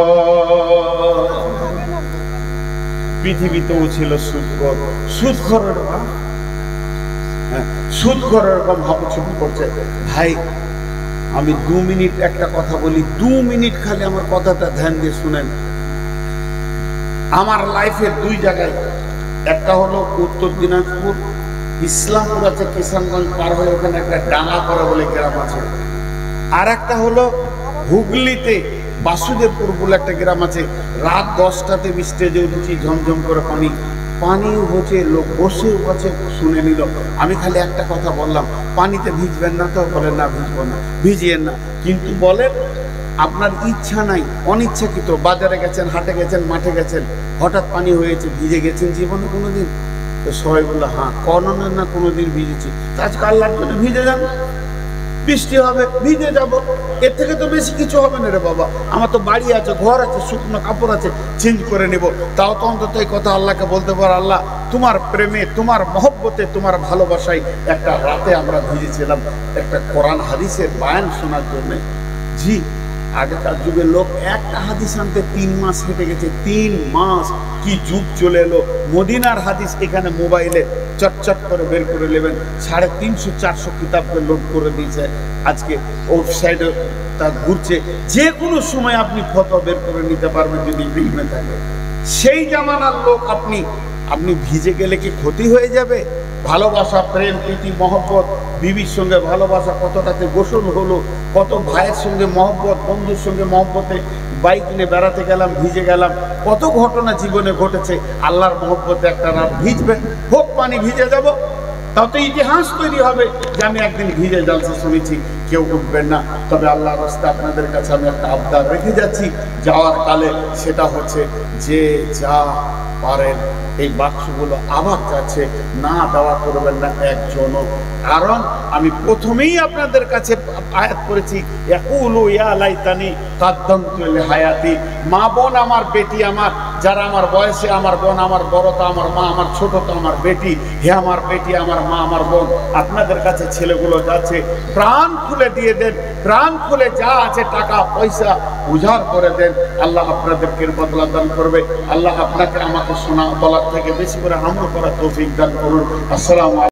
পৃথিবীতে ও ছিল সুদখোর। সুদখোরের সুদখোরের এরকম হাবুচুবু করছে। ভাই আমি 2 মিনিট একটা কথা বলি, 2 মিনিট খালি আমার কথাটা ধ্যান দিয়ে শুনেন। আমার লাইফের 2 জায়গায়, একটা হলো উত্তর দিনাজপুর ইসলামপুর আছে, কিষানগঞ্জ পার হয়ে ওখানে একটা ডাঙ্গা করা বলে গ্রাম আছে। আর একটা হলো হুগলিতে বাসুদেবপুর বলে একটা গ্রাম আছে। রাত 10টাতে স্টেজে উঠেছি, ঝমঝম করে পানি পানি হচ্ছে, লোক বসে আছে শুনে নিল। আমি খালি একটা কথা বললাম, পানিতে ভিজবেন না তো? বলেন না ভিজবো না, ভিজিয়েন না। কিন্তু বলেন আপনার ইচ্ছা নাই, অনিচ্ছাকৃত বাজারে গেছেন, হাটে গেছেন, মাঠে গেছেন, হঠাৎ পানি হয়েছে, ভিজে গেছেন জীবনে কোনোদিন? তো সবাই বললো হ্যাঁ। কোনো না কোনোদিন ভিজেছি। আজকে আল্লাহর জন্য ভিজে যান, বৃষ্টি হবে ভিজে যাব, এর থেকে তো বেশি কিছু হবে না রে বাবা। আমার তো বাড়ি আছে, ঘর আছে, শুকনো কাপড় আছে, চেঞ্জ করে নেব। তাও তো অন্তত এই কথা আল্লাহকে বলতে পারো, আল্লাহ তোমার প্রেমে, তোমার মহব্বতে, তোমার ভালোবাসায় একটা রাতে আমরা ভিজেছিলাম একটা কোরআন হাদিসের বায়ান শোনার জন্য। জি, আগেকার যুগের লোক একটা হাদিস আনতে 3 মাস হেঁটে গেছে, 3 মাস। কি যুগ চলে এলো! মদিনার হাদিস এখানে মোবাইলে চটচট করে বের করে নেবেন, 350-400 কিতাবকে লোড করে দিয়েছে। আজকে ওয়েবসাইটে তা ঘুরছে, যে কোনো সময় আপনি ফটো বের করে নিতে পারবেন যদি ইলমে থাকে। সেই জামানার লোক আপনি ভিজে গেলে কি ক্ষতি হয়ে যাবে? ভালোবাসা, প্রেম, প্রীতি, মহব্বত, বিবির সঙ্গে ভালোবাসা কতটাতে গোসল হলো, কত ভাইয়ের সঙ্গে মহব্বত, বন্ধুর সঙ্গে মহব্বতে বাইক নিয়ে বেড়াতে গেলাম, ভিজে গেলাম, কত ঘটনা জীবনে ঘটেছে। আল্লাহর মহব্বতে একটা রাত ভিজবেন, হোক পানি ভিজে যাব, তাও তো ইতিহাস তৈরি হবে যে আমি একদিন ভিজে জালসা শুনেছি। কেউ উঠবেন না, তবে আল্লাহর রাস্তায় আপনাদের কাছে আমি একটা আবদার রেখে যাচ্ছি যাওয়ার কালে, সেটা হচ্ছে যে যা পারেন এই বাক্সগুলো আবার যাচ্ছে, না দেওয়া করবেন না একজনও। কারণ আমি প্রথমেই আপনাদের কাছে আয়াত করেছি, ইয়াকুলু ইয়া লাইতানি কাদ্দামতু লিহায়াতি। মা বোন আমার, বেটি আমার, যারা আমার বয়সে, আমার বোন, আমার বড় তো আমার মা, আমার ছোট তো আমার বেটি। হে আমার বেটি, আমার মা, আমার বোন, আপনাদের কাছে ছেলেগুলো যাচ্ছে, প্রাণ খুলে দিয়ে দেন, প্রাণ খুলে যা আছে টাকা পয়সা উজাড় করে দেন। আল্লাহ আপনাদেরকে বদলা দান করবে। আল্লাহ আপনাকে আমাকে শোনা বলার থেকে বেশি করে আমল করার তৌফিক দান করুন। আসসালামু আলাইকুম।